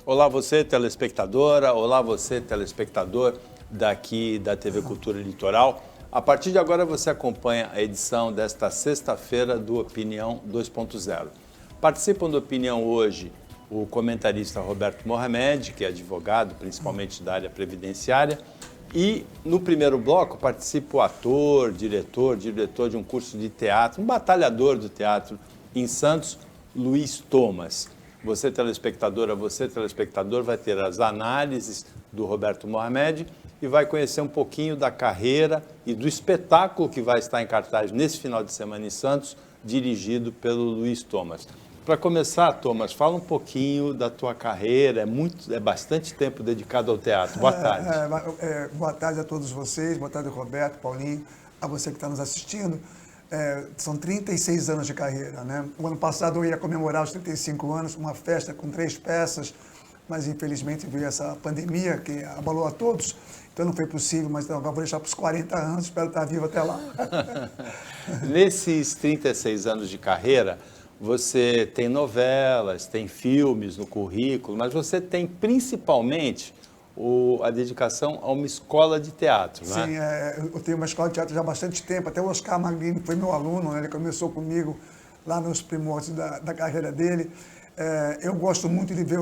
Olá você, telespectadora, olá você, telespectador daqui da TV Cultura Litoral. A partir de agora você acompanha a edição desta sexta-feira do Opinião 2.0. Participam do Opinião hoje o comentarista Roberto Mohamed, que é advogado, principalmente da área previdenciária, e no primeiro bloco participa o ator, diretor de um curso de teatro, um batalhador do teatro em Santos, Luiz Thomas. Você, telespectadora, você, telespectador, vai ter as análises do Roberto Mohamed e vai conhecer um pouquinho da carreira e do espetáculo que vai estar em cartaz nesse final de semana em Santos, dirigido pelo Luiz Thomas. Para começar, Thomas, fala um pouquinho da tua carreira, é bastante tempo dedicado ao teatro. Boa tarde. Boa tarde a todos vocês, boa tarde Roberto, Paulinho, a você que está nos assistindo. São 36 anos de carreira, né? O ano passado eu ia comemorar os 35 anos, uma festa com 3 peças, mas infelizmente veio essa pandemia que abalou a todos, então não foi possível, mas então, vou deixar para os 40 anos, espero estar vivo até lá. Nesses 36 anos de carreira, você tem novelas, tem filmes no currículo, mas você tem principalmente a dedicação a uma escola de teatro, não é? Sim, eu tenho uma escola de teatro já há bastante tempo, até o Oscar Maglini foi meu aluno, né? Ele começou comigo lá nos primórdios da carreira dele. Eu gosto muito de ver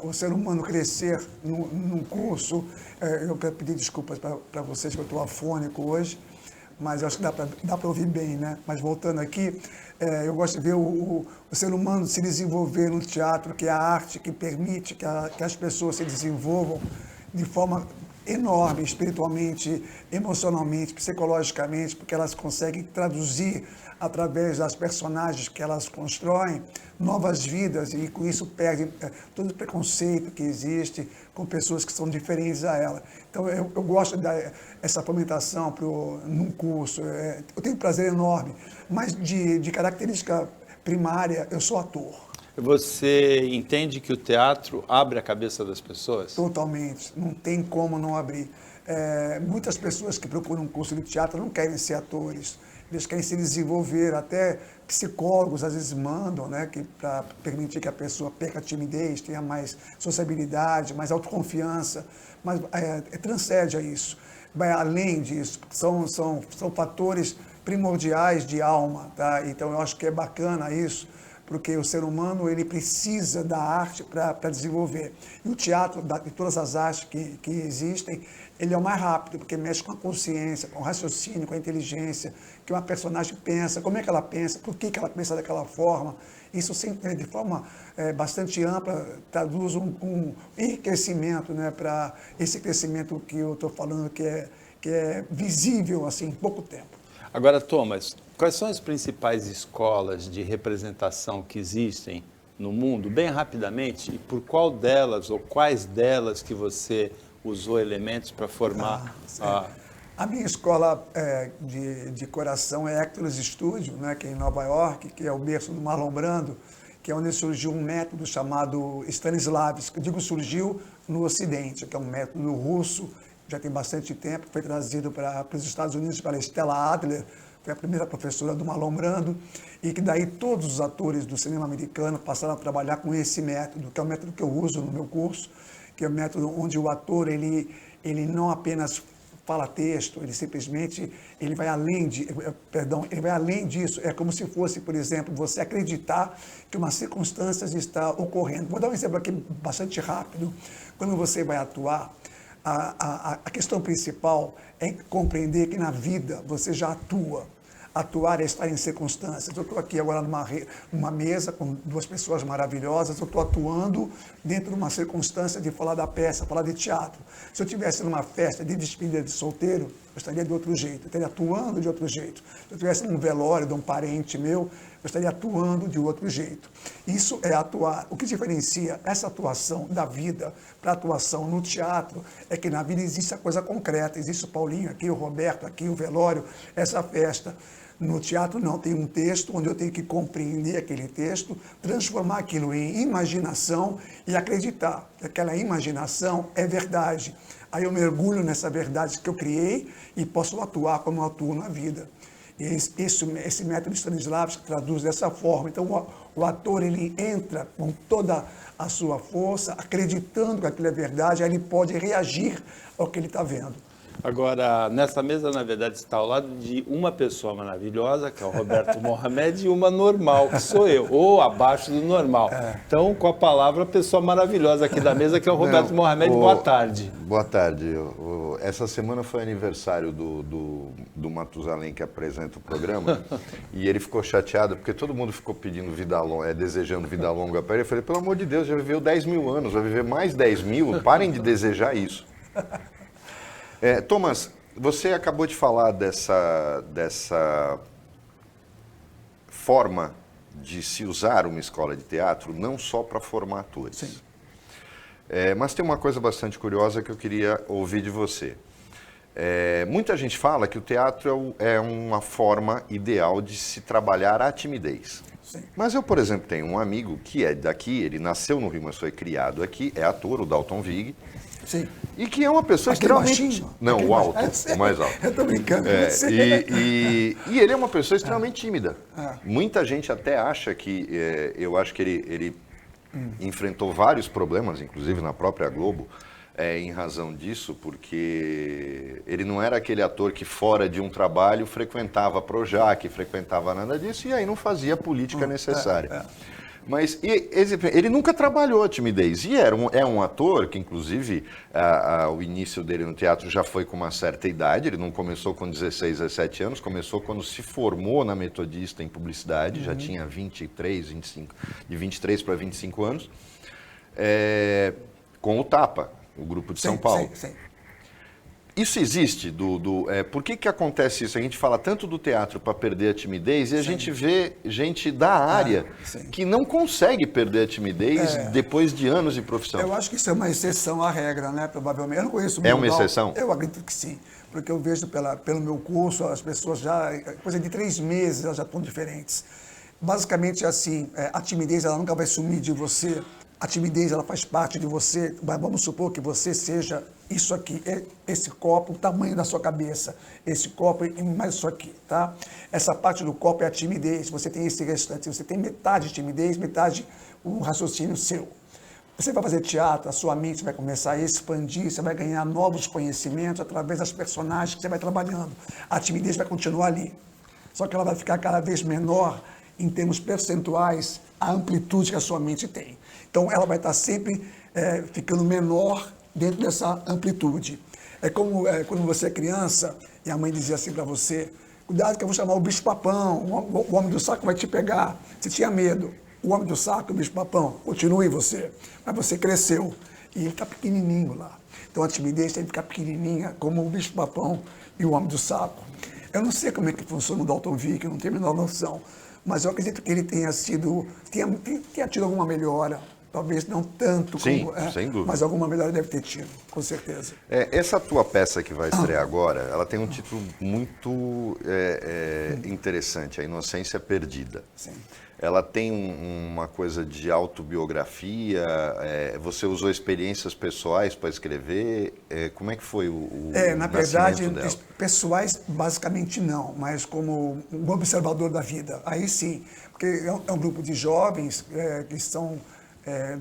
o ser humano crescer num curso. Eu quero pedir desculpas para vocês que eu estou afônico hoje, mas eu acho que dá para ouvir bem, né? Mas voltando aqui, eu gosto de ver o ser humano se desenvolver no teatro, que é a arte que permite que as pessoas se desenvolvam de forma enorme, espiritualmente, emocionalmente, psicologicamente, porque elas conseguem traduzir através das personagens que elas constroem novas vidas e com isso perdem todo o preconceito que existe com pessoas que são diferentes a ela. Então eu gosto dessa fomentação num curso, eu tenho um prazer enorme, mas de característica primária eu sou ator. Você entende que o teatro abre a cabeça das pessoas? Totalmente, não tem como não abrir. Muitas pessoas que procuram um curso de teatro não querem ser atores, eles querem se desenvolver, até psicólogos às vezes mandam, né, para permitir que a pessoa perca a timidez, tenha mais sociabilidade, mais autoconfiança, mas transcende a isso, vai além disso, são fatores primordiais de alma, tá? Então eu acho que é bacana isso, porque o ser humano ele precisa da arte para desenvolver. E o teatro, de todas as artes que existem, ele é o mais rápido, porque mexe com a consciência, com o raciocínio, com a inteligência, que uma personagem pensa, como é que ela pensa, por que ela pensa daquela forma. Isso, de forma bastante ampla, traduz um enriquecimento, né, para esse crescimento que eu estou falando, que é visível assim, em pouco tempo. Agora, Thomas, quais são as principais escolas de representação que existem no mundo, bem rapidamente, e por qual delas ou quais delas que você usou elementos para formar A minha escola de coração é Actors Studio, né, que é em Nova York, que é o berço do Marlon Brando, que é onde surgiu um método chamado Stanislavski. Eu digo surgiu no Ocidente, que é um método russo, já tem bastante tempo, foi trazido para os Estados Unidos pela Stella Adler, foi a primeira professora do Marlon Brando, e que daí todos os atores do cinema americano passaram a trabalhar com esse método, que é o método que eu uso no meu curso, que é o método onde o ator ele não apenas fala texto, ele simplesmente ele vai além disso. É como se fosse, por exemplo, você acreditar que uma circunstância está ocorrendo. Vou dar um exemplo aqui bastante rápido. Quando você vai atuar, a questão principal é compreender que na vida você já atua. Atuar é estar em circunstâncias. Eu estou aqui agora numa mesa com 2 pessoas maravilhosas, eu estou atuando dentro de uma circunstância de falar da peça, falar de teatro. Se eu estivesse numa festa de despedida de solteiro, eu estaria de outro jeito, eu estaria atuando de outro jeito. Se eu estivesse num velório de um parente meu, eu estaria atuando de outro jeito. Isso é atuar. O que diferencia essa atuação da vida para a atuação no teatro é que na vida existe a coisa concreta, existe o Paulinho aqui, o Roberto aqui, o velório, essa festa. No teatro não, tem um texto onde eu tenho que compreender aquele texto, transformar aquilo em imaginação e acreditar que aquela imaginação é verdade. Aí eu mergulho nessa verdade que eu criei e posso atuar como eu atuo na vida. E esse método Stanislavski traduz dessa forma. Então, o ator ele entra com toda a sua força, acreditando que aquilo é verdade, aí ele pode reagir ao que ele está vendo. Agora, nessa mesa, na verdade, está ao lado de uma pessoa maravilhosa, que é o Roberto Mohamed, e uma normal, que sou eu, ou abaixo do normal. Então, com a palavra, a pessoa maravilhosa aqui da mesa, que é o Roberto Mohamed. Boa tarde. Boa tarde. Essa semana foi aniversário do Matusalém, que apresenta o programa, e ele ficou chateado, porque todo mundo ficou pedindo vida longa, desejando vida longa para ele. Eu falei, pelo amor de Deus, já viveu 10 mil anos, vai viver mais 10 mil, parem de desejar isso. Thomas, você acabou de falar dessa forma de se usar uma escola de teatro não só para formar atores. Sim. Mas tem uma coisa bastante curiosa que eu queria ouvir de você. Muita gente fala que o teatro é uma forma ideal de se trabalhar a timidez. Sim. Mas eu, por exemplo, tenho um amigo que é daqui, ele nasceu no Rio, mas foi criado aqui, é ator, o Dalton Vig. Sim. E que é uma pessoa Aquele extremamente... baixinho? Não, Aquele o alto, baixinho? o mais alto. Eu estou brincando. E ele é uma pessoa extremamente tímida. Muita gente até acha que... eu acho que ele enfrentou vários problemas, inclusive na própria Globo, em razão disso, porque ele não era aquele ator que fora de um trabalho frequentava Projac, frequentava nada disso, e aí não fazia a política necessária. Mas ele nunca trabalhou a timidez. E é um ator que, inclusive, o início dele no teatro já foi com uma certa idade. Ele não começou com 16, 17 anos. Começou quando se formou na Metodista em publicidade. Já tinha 23, 25, de 23 para 25 anos. Com o Tapa, o grupo de São Paulo. Sim. Isso existe? Por que acontece isso? A gente fala tanto do teatro para perder a timidez e a gente vê gente da área que não consegue perder a timidez depois de anos de profissão. Eu acho que isso é uma exceção à regra, né? Provavelmente. Eu não conheço muito. É uma exceção? Eu acredito que sim. Porque eu vejo pelo meu curso, as pessoas já, coisa de 3 meses, elas já estão diferentes. Basicamente, assim, a timidez ela nunca vai sumir de você. A timidez ela faz parte de você. Mas vamos supor que você seja isso aqui, esse copo, o tamanho da sua cabeça, esse copo e mais isso aqui, tá? Essa parte do copo é a timidez, você tem esse restante, você tem metade de timidez, metade um raciocínio seu. Você vai fazer teatro, a sua mente vai começar a expandir, você vai ganhar novos conhecimentos através das personagens que você vai trabalhando. A timidez vai continuar ali, só que ela vai ficar cada vez menor em termos percentuais, a amplitude que a sua mente tem. Então, ela vai estar sempre ficando menor dentro dessa amplitude. É como quando você é criança e a mãe dizia assim para você, cuidado que eu vou chamar o bicho-papão, o homem do saco vai te pegar. Você tinha medo. O homem do saco, o bicho-papão, continua em você. Mas você cresceu e ele está pequenininho lá. Então, a timidez tem que ficar pequenininha, como o bicho-papão e o homem do saco. Eu não sei como é que funciona o Dalton Vig, eu não tenho a menor noção. Mas eu acredito que ele tenha tido alguma melhora. Talvez não tanto Sim, como... sem dúvida. Mas alguma melhora deve ter tido, com certeza. Essa tua peça que vai estrear agora, ela tem um título muito interessante, A Inocência Perdida. Sim. Ela tem uma coisa de autobiografia, você usou experiências pessoais para escrever, como é que foi o na verdade, dela? pessoais basicamente não, mas como um observador da vida, aí sim, porque é um grupo de jovens que estão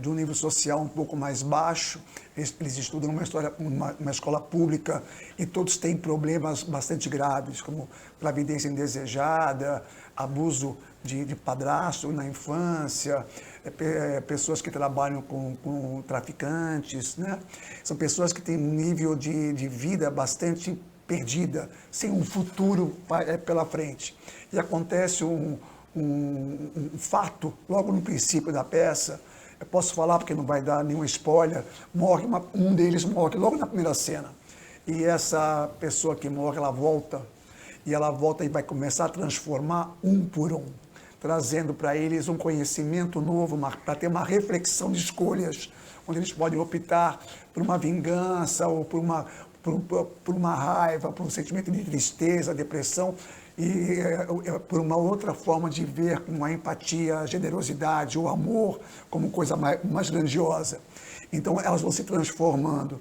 de um nível social um pouco mais baixo, eles estudam uma escola pública e todos têm problemas bastante graves, como gravidez indesejada, abuso de padrasto na infância, pessoas que trabalham com traficantes, né? São pessoas que têm um nível de vida bastante perdida, sem um futuro pela frente. E acontece um fato, logo no princípio da peça, eu posso falar porque não vai dar nenhum spoiler, um deles morre logo na primeira cena. E essa pessoa que morre, ela volta e vai começar a transformar um por um, trazendo para eles um conhecimento novo, para ter uma reflexão de escolhas, onde eles podem optar por uma vingança ou por uma raiva, por um sentimento de tristeza, depressão, e por uma outra forma de ver com a empatia, a generosidade, o amor como coisa mais grandiosa. Então, elas vão se transformando.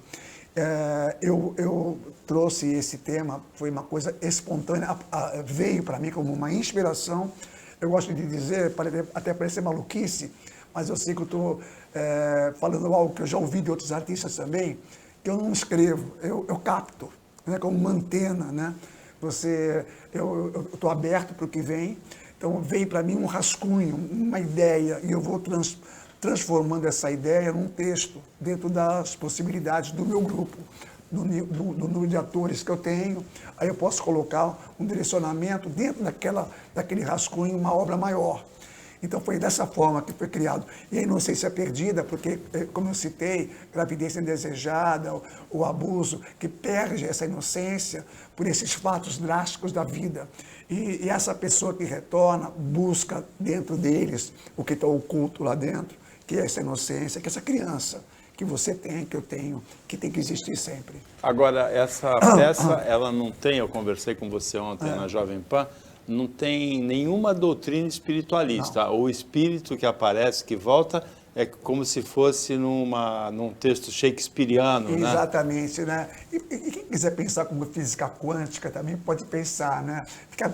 Eu trouxe esse tema, foi uma coisa espontânea, veio para mim como uma inspiração. Eu gosto de dizer, até parecer maluquice, mas eu sei que eu estou falando algo que eu já ouvi de outros artistas também, que eu não escrevo, eu capto, né, como uma antena, né? Eu estou aberto para o que vem, então vem para mim um rascunho, uma ideia, e eu vou transformando essa ideia num texto, dentro das possibilidades do meu grupo, do número de atores que eu tenho. Aí eu posso colocar um direcionamento dentro daquele rascunho, uma obra maior. Então foi dessa forma que foi criado. E a inocência perdida, porque, como eu citei, gravidez indesejada, o abuso, que perde essa inocência por esses fatos drásticos da vida. E essa pessoa que retorna busca dentro deles o que está oculto lá dentro, que é essa inocência, que é essa criança que você tem, que eu tenho, que tem que existir sempre. Agora, essa peça, ela não tem, eu conversei com você ontem na Jovem Pan, não tem nenhuma doutrina espiritualista. Não. O espírito que aparece, que volta, é como se fosse num texto shakespeariano, né? Exatamente, né? E quem quiser pensar como física quântica também pode pensar, né?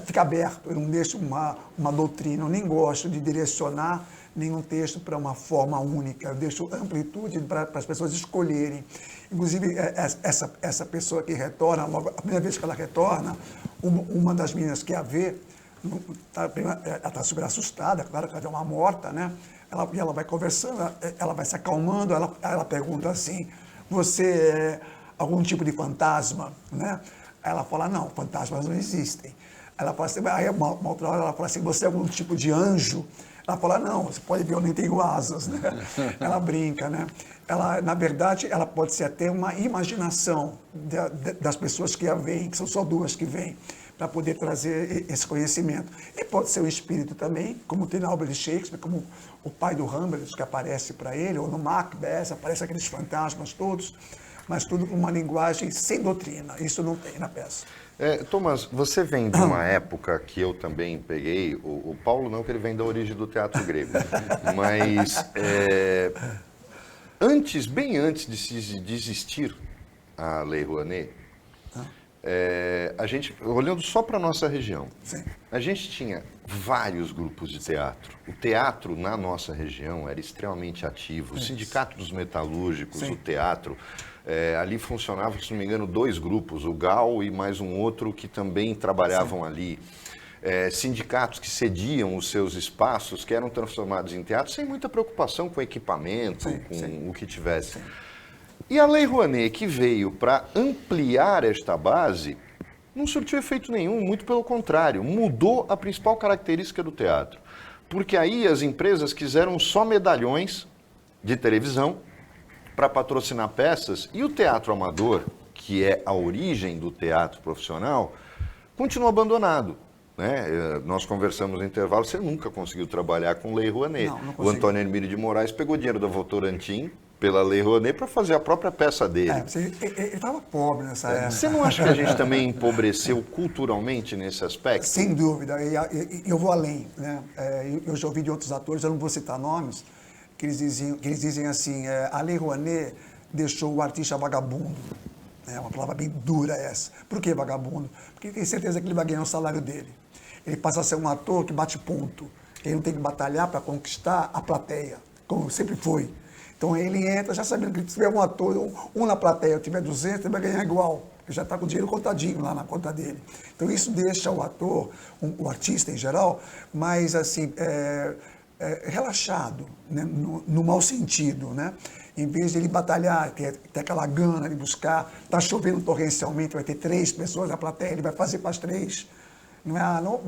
Fica aberto, eu não deixo uma doutrina, eu nem gosto de direcionar nenhum texto para uma forma única, eu deixo amplitude para as pessoas escolherem. Inclusive, essa pessoa que retorna, logo, a primeira vez que ela retorna, uma das meninas que a vê, ela está super assustada, claro que ela é uma morta, né? Ela vai conversando, ela vai se acalmando, ela pergunta assim, você é algum tipo de fantasma, né? Ela fala, não, fantasmas não existem. Ela fala assim, aí uma outra hora ela fala assim, você é algum tipo de anjo? Ela fala, não, você pode ver, eu nem tenho asas, né? Ela brinca, né? Ela, na verdade, ela pode ser até uma imaginação das pessoas que a veem, que são só duas que vêm, para poder trazer esse conhecimento. E pode ser um espírito também, como tem na obra de Shakespeare, como o pai do Hamlet, que aparece para ele, ou no Macbeth, aparecem aqueles fantasmas todos, mas tudo com uma linguagem sem doutrina. Isso não tem na peça. Thomas, você vem de uma época que eu também peguei, o Paulo não, que ele vem da origem do teatro grego, mas bem antes de existir a Lei Rouanet, a gente, olhando só para a nossa região, Sim. A gente tinha vários grupos de teatro. O teatro na nossa região era extremamente ativo. O Sindicato dos Metalúrgicos, Sim. o teatro, ali funcionavam, se não me engano, 2 grupos, o GAL e mais um outro que também trabalhavam ali. Sindicatos que cediam os seus espaços, que eram transformados em teatro, sem muita preocupação com equipamento, com o que tivesse. Sim. E a Lei Rouanet, que veio para ampliar esta base, não surtiu efeito nenhum, muito pelo contrário, mudou a principal característica do teatro. Porque aí as empresas quiseram só medalhões de televisão para patrocinar peças, e o teatro amador, que é a origem do teatro profissional, continua abandonado. Né? Nós conversamos no intervalo, você nunca conseguiu trabalhar com Lei Rouanet. Não o Antônio Hermílio de Moraes pegou dinheiro da Votorantim pela Lei Rouanet para fazer a própria peça dele. Ele estava pobre nessa época. Você não acha que a gente também empobreceu culturalmente nesse aspecto? Sem dúvida, e eu vou além. Né? Eu já ouvi de outros atores, eu não vou citar nomes, que eles dizem assim, a Lei Rouanet deixou o artista vagabundo. É uma palavra bem dura essa. Por que vagabundo? Porque tem certeza que ele vai ganhar o salário dele. Ele passa a ser um ator que bate ponto. Ele não tem que batalhar para conquistar a plateia, como sempre foi. Então ele entra já sabendo que se tiver um ator, um na plateia, eu tiver 200, ele vai ganhar igual. Ele já está com o dinheiro contadinho lá na conta dele. Então isso deixa o ator, o artista em geral, mais assim, relaxado, né? no mau sentido, né? Em vez de ele batalhar, ter aquela gana de buscar, está chovendo torrencialmente, vai ter 3 pessoas na plateia, ele vai fazer para as 3. Não é, não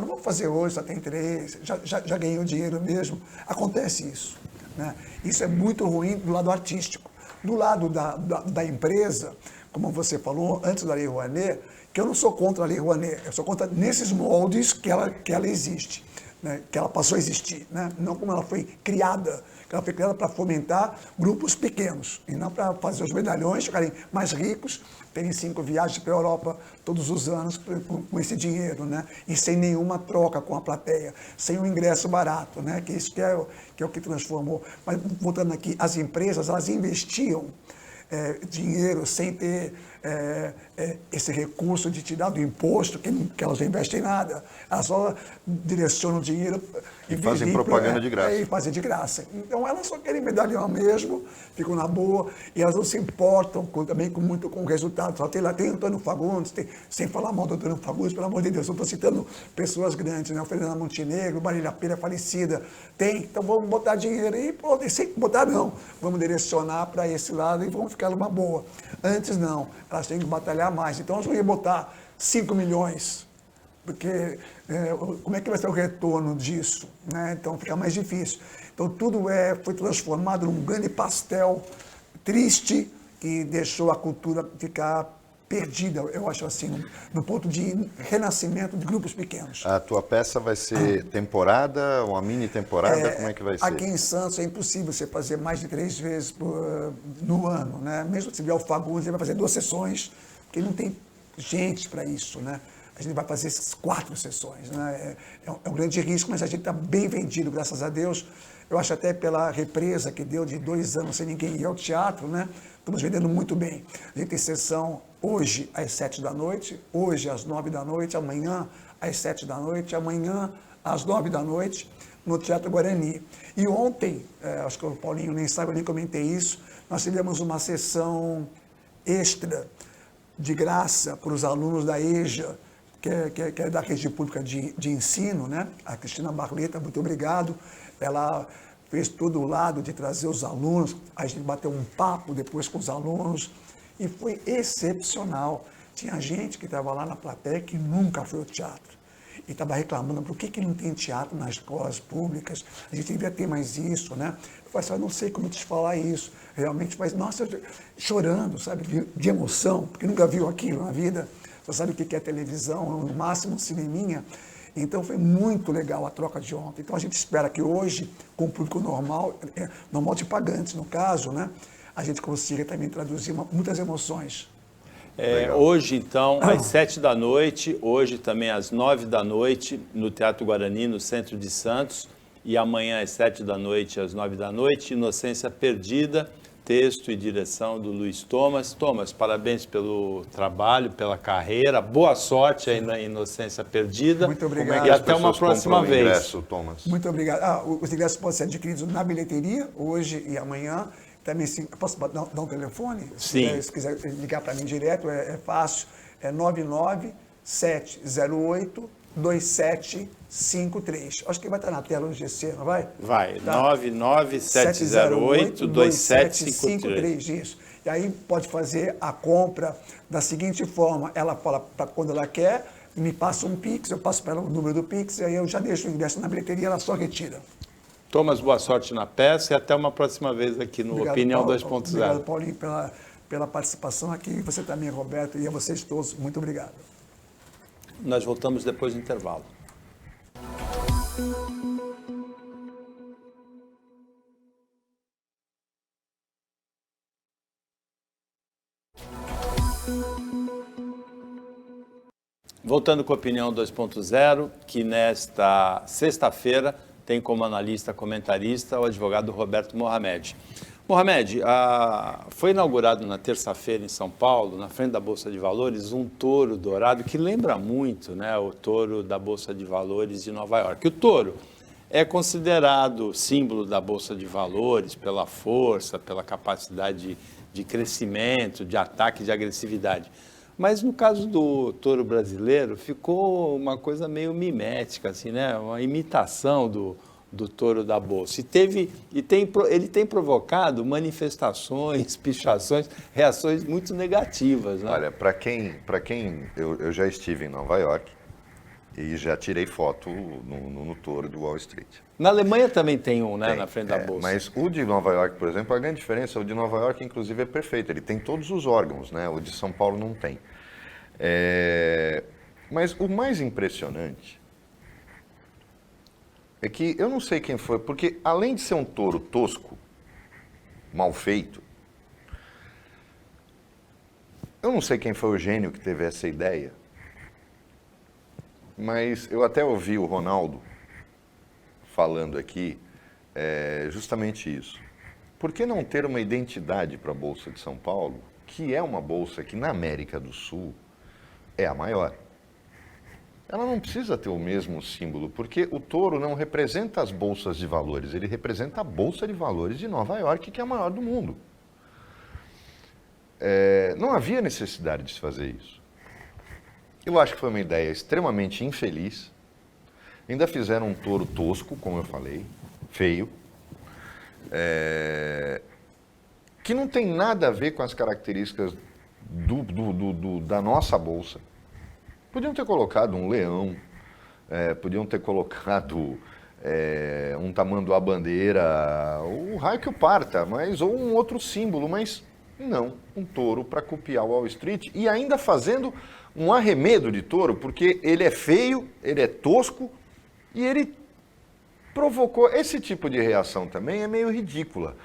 vamos fazer hoje, só tem 3, já ganhei o dinheiro mesmo. Acontece isso. Né? Isso é muito ruim do lado artístico. Do lado da empresa, como você falou antes da Lei Rouanet, que eu não sou contra a Lei Rouanet, eu sou contra nesses moldes que ela existe, né? Que ela passou a existir, né? Não como ela foi criada, que ela foi criada para fomentar grupos pequenos, e não para fazer os medalhões ficarem mais ricos, terem 5 viagens para a Europa todos os anos com esse dinheiro, né? E sem nenhuma troca com a plateia, sem um ingresso barato, né? Que isso que é o que transformou. Mas voltando aqui, as empresas, elas investiam dinheiro sem ter esse recurso de tirar do imposto, que elas não investem em nada. Elas só direcionam o dinheiro e fazem propaganda de graça. E fazem de graça. Então elas só querem medalhão mesmo, ficam na boa, e elas não se importam também muito com o resultado. Só tem Antônio Fagundes, sem falar mal do Antônio Fagundes, pelo amor de Deus, eu estou citando pessoas grandes, né? O Fernando Montenegro, Marília Pêra falecida. Então vamos botar dinheiro aí, sem botar não. Vamos direcionar para esse lado e vamos ficar numa boa. Antes não, elas têm que batalhar mais. Então nós vamos botar 5 milhões, porque como é que vai ser o retorno disso? Né? Então fica mais difícil. Então tudo foi transformado num grande pastel triste que deixou a cultura ficar perdida, eu acho assim, no ponto de renascimento de grupos pequenos. A tua peça vai ser temporada, uma mini temporada, como é que vai ser? Aqui em Santos é impossível você fazer mais de 3 vezes no ano, né? Mesmo se vier o Fagundes, ele vai fazer 2 sessões, porque não tem gente para isso, né? A gente vai fazer essas 4 sessões, né? É um grande risco, mas a gente está bem vendido, graças a Deus. Eu acho até pela represa que deu de 2 anos sem ninguém ir ao teatro, né? Estamos vendendo muito bem. A gente tem sessão hoje às 7 da noite, hoje às 9 da noite, amanhã às 7 da noite, amanhã às 9 da noite, no Teatro Guarani. E ontem, acho que o Paulinho nem sabe, eu nem comentei isso, nós tivemos uma sessão extra de graça para os alunos da EJA, que é da rede pública de ensino, né? A Cristina Barleta, muito obrigado. Ela fez todo o lado de trazer os alunos, a gente bateu um papo depois com os alunos e foi excepcional. Tinha gente que estava lá na plateia que nunca foi ao teatro e estava reclamando por que não tem teatro nas escolas públicas, a gente devia ter mais isso, né? Eu falei assim, eu não sei como te falar isso, realmente, mas nossa, chorando, sabe, de emoção, porque nunca viu aquilo na vida, só sabe o que é televisão, no máximo um cineminha. Então foi muito legal a troca de ontem. Então a gente espera que hoje, com o público normal, normal de pagantes no caso, né, a gente consiga também traduzir muitas emoções. Hoje, então, às 7 da noite, hoje também às 9 da noite, no Teatro Guarani, no centro de Santos, e amanhã às 7 da noite, às 9 da noite, Inocência Perdida, texto e direção do Luiz Thomas. Thomas, parabéns pelo trabalho, pela carreira, boa sorte aí na Inocência Perdida. Muito obrigado. E até uma próxima vez. Ingresso, Thomas? Muito obrigado. Os ingressos podem ser adquiridos na bilheteria, hoje e amanhã. Também, sim, posso dar um telefone? Sim. Se quiser ligar para mim direto, é fácil. É 99708-2753. Acho que vai estar na tela no GC, não vai? Vai, tá. 99708-2753. Isso. E aí pode fazer a compra da seguinte forma, ela fala para quando ela quer, me passa um Pix, eu passo para ela o número do Pix, e aí eu já deixo o ingresso na bilheteria, ela só retira. Thomas, boa sorte na peça e até uma próxima vez aqui no Obrigado, Opinião Paulo. 2.0. Obrigado, Paulinho, pela participação aqui. Você também, Roberto, e a vocês todos. Muito obrigado. Nós voltamos depois do intervalo. Voltando com a Opinião 2.0, que nesta sexta-feira tem como analista, comentarista, o advogado Roberto Mohamed. Mohamed, foi inaugurado na terça-feira em São Paulo, na frente da Bolsa de Valores, um touro dourado que lembra muito, né, o touro da Bolsa de Valores de Nova York. O touro é considerado símbolo da Bolsa de Valores pela força, pela capacidade de crescimento, de ataque, de agressividade. Mas no caso do touro brasileiro, ficou uma coisa meio mimética, assim, né? Uma imitação do touro da Bolsa. Ele tem provocado manifestações, pichações, reações muito negativas. Né? Olha, para quem eu já estive em Nova York e já tirei foto no touro do Wall Street. Na Alemanha também tem um, né, na frente da Bolsa. Mas o de Nova York, por exemplo, a grande diferença, o de Nova York, inclusive, é perfeito. Ele tem todos os órgãos, né? O de São Paulo não tem. Mas o mais impressionante é que eu não sei quem foi, porque além de ser um touro tosco, mal feito, eu não sei quem foi o gênio que teve essa ideia, mas eu até ouvi o Ronaldo falando aqui justamente isso. Por que não ter uma identidade para a Bolsa de São Paulo que é uma bolsa que na América do Sul é a maior. Ela não precisa ter o mesmo símbolo, porque o touro não representa as bolsas de valores, ele representa a Bolsa de Valores de Nova York, que é a maior do mundo. Não havia necessidade de se fazer isso. Eu acho que foi uma ideia extremamente infeliz. Ainda fizeram um touro tosco, como eu falei, feio, que não tem nada a ver com as características da nossa bolsa. Podiam ter colocado um leão, podiam ter colocado um tamanduá-bandeira, o raio que o parta, ou um outro símbolo, mas não, um touro para copiar o Wall Street e ainda fazendo um arremedo de touro, porque ele é feio, ele é tosco e ele provocou. Esse tipo de reação também é meio ridícula,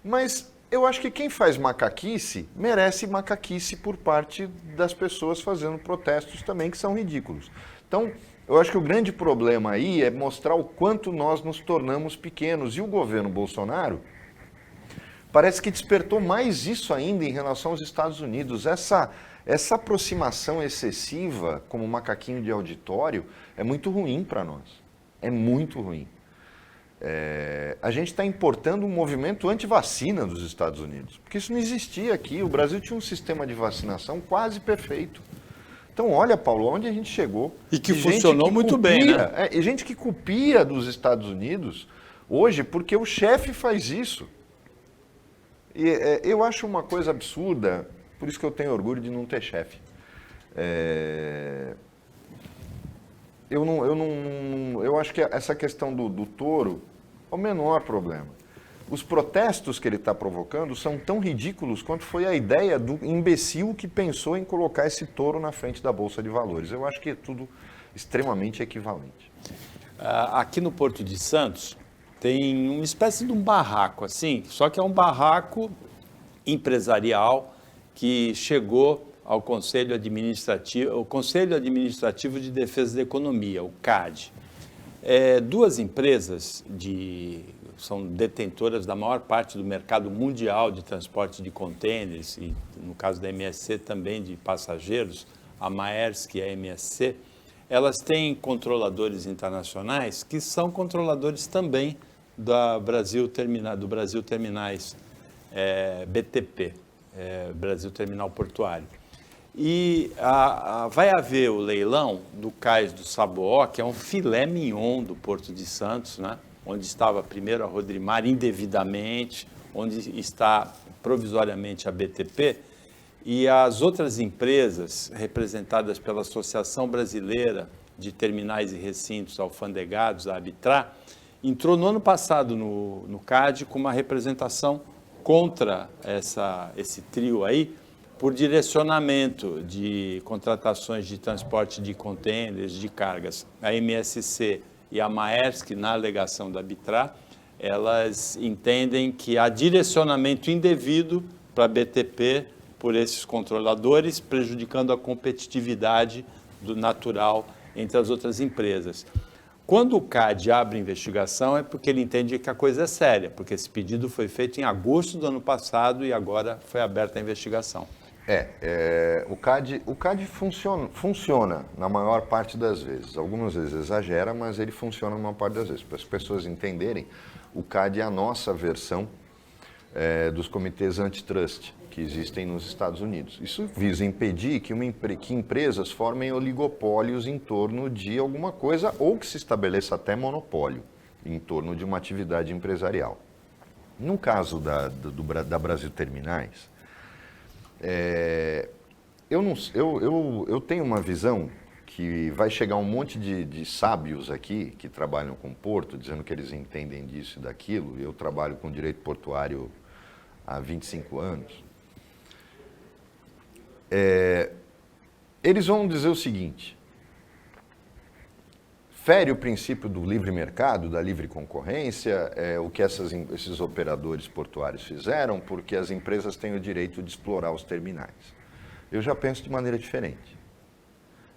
mas eu acho que quem faz macaquice merece macaquice por parte das pessoas fazendo protestos também, que são ridículos. Então, eu acho que o grande problema aí é mostrar o quanto nós nos tornamos pequenos. E o governo Bolsonaro parece que despertou mais isso ainda em relação aos Estados Unidos. Essa aproximação excessiva como macaquinho de auditório é muito ruim para nós. É muito ruim. A gente está importando um movimento anti-vacina dos Estados Unidos, porque isso não existia aqui. O Brasil tinha um sistema de vacinação quase perfeito. Então, olha, Paulo, onde a gente chegou. E que funcionou muito bem, né? E gente que copia dos Estados Unidos hoje porque o chefe faz isso. E eu acho uma coisa absurda, por isso que eu tenho orgulho de não ter chefe. Eu acho que essa questão do touro é o menor problema. Os protestos que ele está provocando são tão ridículos quanto foi a ideia do imbecil que pensou em colocar esse touro na frente da Bolsa de Valores. Eu acho que é tudo extremamente equivalente. Aqui no Porto de Santos tem uma espécie de um barraco, assim, só que é um barraco empresarial que chegou ao Conselho Administrativo de Defesa da Economia, o CAD. Duas empresas são detentoras da maior parte do mercado mundial de transporte de contêineres, e no caso da MSC também de passageiros, a Maersk e a MSC, elas têm controladores internacionais que são controladores também do Brasil Terminais, BTP, Brasil Terminal Portuário. E vai haver o leilão do Cais do Saboó, que é um filé mignon do Porto de Santos, né? Onde estava primeiro a Rodrimar indevidamente, onde está provisoriamente a BTP, e as outras empresas representadas pela Associação Brasileira de Terminais e Recintos Alfandegados, a ABTRA, entrou no ano passado no CAD com uma representação contra esse trio aí, por direcionamento de contratações de transporte de contêineres, de cargas. A MSC e a Maersk, na alegação da ABTRA, elas entendem que há direcionamento indevido para a BTP por esses controladores, prejudicando a competitividade natural entre as outras empresas. Quando o CAD abre investigação é porque ele entende que a coisa é séria, porque esse pedido foi feito em agosto do ano passado e agora foi aberta a investigação. O CAD funciona na maior parte das vezes. Algumas vezes exagera, mas ele funciona na maior parte das vezes. Para as pessoas entenderem, o CAD é a nossa versão dos comitês antitrust que existem nos Estados Unidos. Isso visa impedir que empresas formem oligopólios em torno de alguma coisa ou que se estabeleça até monopólio em torno de uma atividade empresarial. No caso da Brasil Terminais, eu tenho uma visão que vai chegar um monte de sábios aqui que trabalham com porto, dizendo que eles entendem disso e daquilo. Eu trabalho com direito portuário há 25 anos. Eles vão dizer o seguinte: fere o princípio do livre mercado, da livre concorrência, o que esses operadores portuários fizeram, porque as empresas têm o direito de explorar os terminais. Eu já penso de maneira diferente.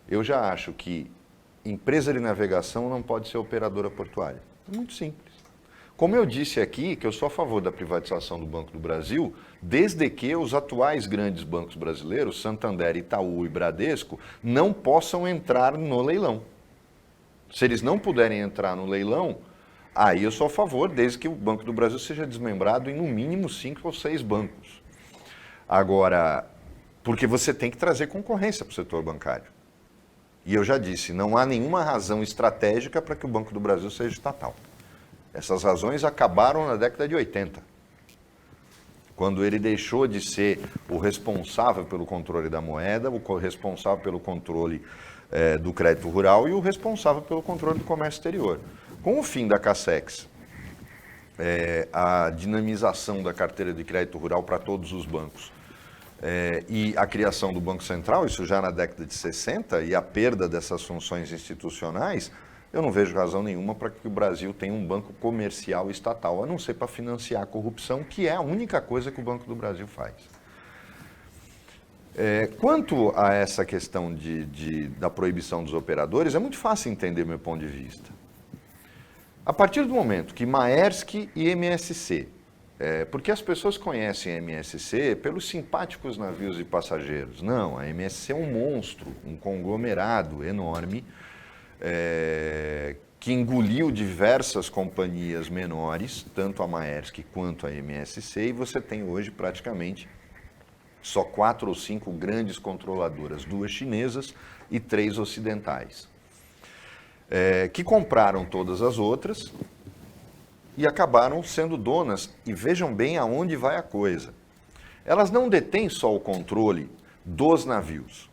Eu já acho que empresa de navegação não pode ser operadora portuária. É muito simples. Como eu disse aqui, que eu sou a favor da privatização do Banco do Brasil, desde que os atuais grandes bancos brasileiros, Santander, Itaú e Bradesco, não possam entrar no leilão. Se eles não puderem entrar no leilão, aí eu sou a favor, desde que o Banco do Brasil seja desmembrado em no mínimo 5 ou 6 bancos. Agora, porque você tem que trazer concorrência para o setor bancário. E eu já disse, não há nenhuma razão estratégica para que o Banco do Brasil seja estatal. Essas razões acabaram na década de 80, quando ele deixou de ser o responsável pelo controle da moeda, o responsável pelo controle do crédito rural e o responsável pelo controle do comércio exterior. Com o fim da Cacex, a dinamização da carteira de crédito rural para todos os bancos e a criação do Banco Central, isso já na década de 60, e a perda dessas funções institucionais, eu não vejo razão nenhuma para que o Brasil tenha um banco comercial estatal, a não ser para financiar a corrupção, que é a única coisa que o Banco do Brasil faz. Quanto a essa questão da proibição dos operadores, é muito fácil entender meu ponto de vista. A partir do momento que Maersk e MSC, porque as pessoas conhecem a MSC pelos simpáticos navios de passageiros. Não, a MSC é um monstro, um conglomerado enorme, que engoliu diversas companhias menores, tanto a Maersk quanto a MSC, e você tem hoje praticamente só 4 ou 5 grandes controladoras, 2 chinesas e 3 ocidentais, que compraram todas as outras e acabaram sendo donas, e vejam bem aonde vai a coisa. Elas não detêm só o controle dos navios.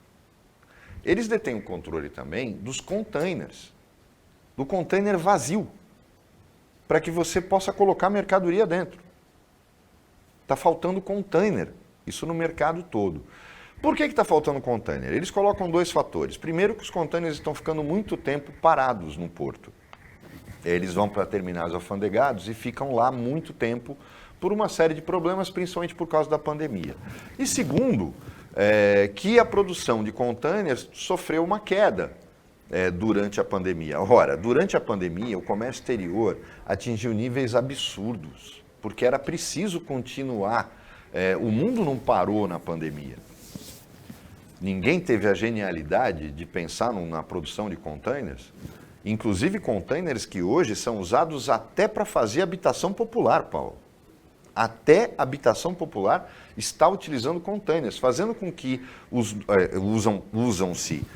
Eles detêm o controle também dos containers, do container vazio, para que você possa colocar mercadoria dentro. Está faltando container, isso no mercado todo. Por que está faltando container? Eles colocam 2 fatores. Primeiro, que os containers estão ficando muito tempo parados no porto. Eles vão para terminais alfandegados e ficam lá muito tempo por uma série de problemas, principalmente por causa da pandemia. E segundo, que a produção de containers sofreu uma queda durante a pandemia. Ora, durante a pandemia, o comércio exterior atingiu níveis absurdos, porque era preciso continuar. O mundo não parou na pandemia. Ninguém teve a genialidade de pensar na produção de containers, inclusive containers que hoje são usados até para fazer habitação popular, Paulo. Até habitação popular está utilizando containers, fazendo com que usam-se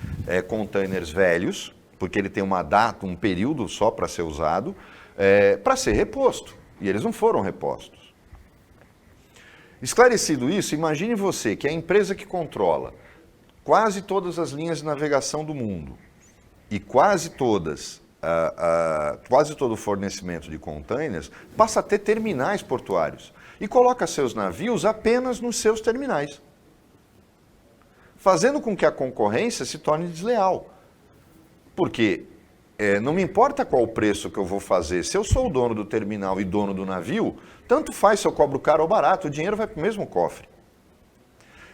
containers velhos, porque ele tem uma data, um período só para ser usado, para ser reposto. E eles não foram repostos. Esclarecido isso, imagine você que é a empresa que controla quase todas as linhas de navegação do mundo e quase todo o fornecimento de containers passa a ter terminais portuários e coloca seus navios apenas nos seus terminais, fazendo com que a concorrência se torne desleal. Porque não me importa qual o preço que eu vou fazer, se eu sou o dono do terminal e dono do navio, tanto faz se eu cobro caro ou barato, o dinheiro vai para o mesmo cofre.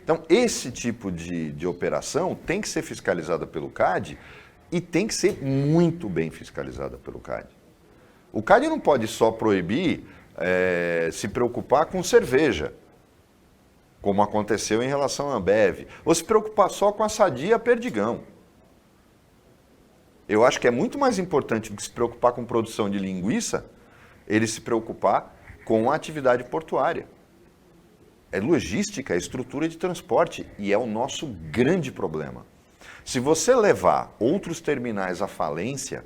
Então, esse tipo de operação tem que ser fiscalizada pelo CAD e tem que ser muito bem fiscalizada pelo CAD. O CAD não pode só proibir se preocupar com cerveja, como aconteceu em relação à Ambev, ou se preocupar só com a Sadia Perdigão. Eu acho que é muito mais importante do que se preocupar com produção de linguiça, ele se preocupar com a atividade portuária. É logística, é estrutura de transporte, e é o nosso grande problema. Se você levar outros terminais à falência,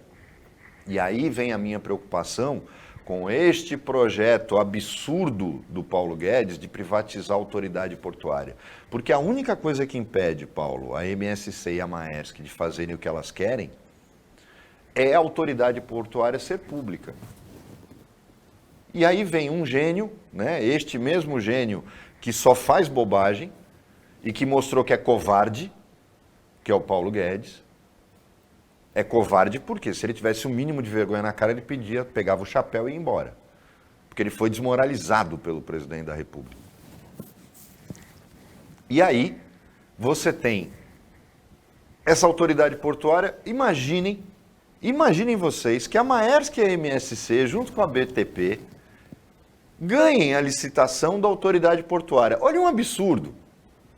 e aí vem a minha preocupação com este projeto absurdo do Paulo Guedes de privatizar a autoridade portuária. Porque a única coisa que impede, Paulo, a MSC e a Maersk de fazerem o que elas querem é a autoridade portuária ser pública. E aí vem um gênio, né, este mesmo gênio que só faz bobagem e que mostrou que é covarde, que é o Paulo Guedes. É covarde porque se ele tivesse o mínimo de vergonha na cara, ele pegava o chapéu e ia embora. Porque ele foi desmoralizado pelo presidente da República. E aí, você tem essa autoridade portuária, imaginem Imaginem vocês que a Maersk e a MSC, junto com a BTP, ganhem a licitação da autoridade portuária. Olhem um absurdo.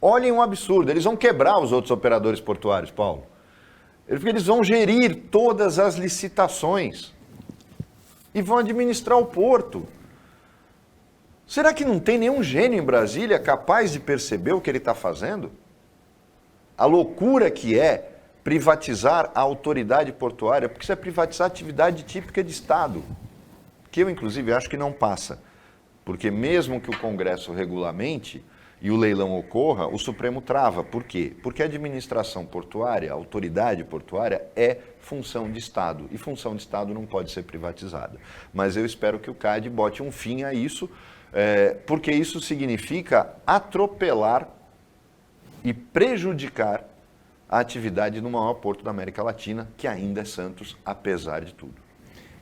Olhem um absurdo. Eles vão quebrar os outros operadores portuários, Paulo. Porque eles vão gerir todas as licitações e vão administrar o porto. Será que não tem nenhum gênio em Brasília capaz de perceber o que ele está fazendo? A loucura que é privatizar a autoridade portuária, porque isso é privatizar a atividade típica de Estado, que eu, inclusive, acho que não passa. Porque mesmo que o Congresso regulamente e o leilão ocorra, o Supremo trava. Por quê? Porque a administração portuária, a autoridade portuária, é função de Estado. E função de Estado não pode ser privatizada. Mas eu espero que o CAD bote um fim a isso, porque isso significa atropelar e prejudicar a atividade no maior porto da América Latina, que ainda é Santos, apesar de tudo.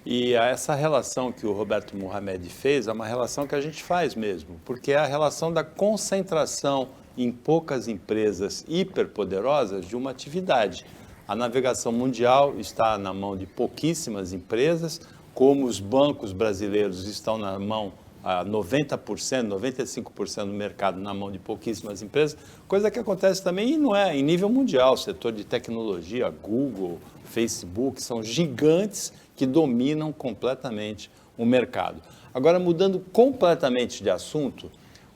E essa relação que o Roberto Mohamed fez é uma relação que a gente faz mesmo, porque é a relação da concentração em poucas empresas hiperpoderosas de uma atividade. A navegação mundial está na mão de pouquíssimas empresas, como os bancos brasileiros estão na mão a 90%, 95% do mercado na mão de pouquíssimas empresas, coisa que acontece também e não é em nível mundial, setor de tecnologia, Google, Facebook, são gigantes que dominam completamente o mercado. Agora, mudando completamente de assunto,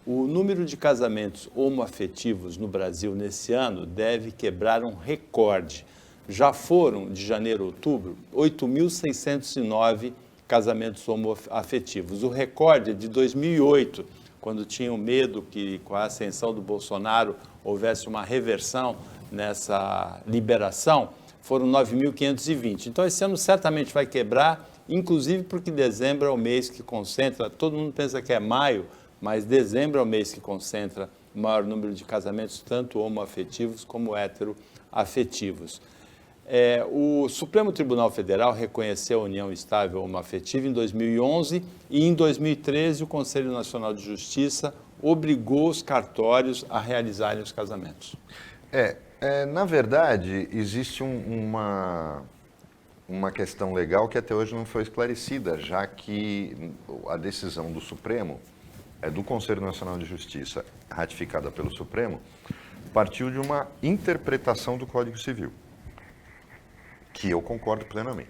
o número de casamentos homoafetivos no Brasil nesse ano deve quebrar um recorde. Já foram, de janeiro a outubro, 8.609 casamentos homoafetivos. O recorde é de 2008, quando tinham medo que com a ascensão do Bolsonaro houvesse uma reversão nessa liberação, foram 9.520. Então esse ano certamente vai quebrar, inclusive porque dezembro é o mês que concentra, todo mundo pensa que é maio, mas dezembro é o mês que concentra o maior número de casamentos, tanto homoafetivos como heteroafetivos. O Supremo Tribunal Federal reconheceu a união estável homoafetiva em 2011 e em 2013 o Conselho Nacional de Justiça obrigou os cartórios a realizarem os casamentos. Na verdade, existe uma questão legal que até hoje não foi esclarecida, já que a decisão do Supremo, do Conselho Nacional de Justiça, ratificada pelo Supremo, partiu de uma interpretação do Código Civil, que eu concordo plenamente.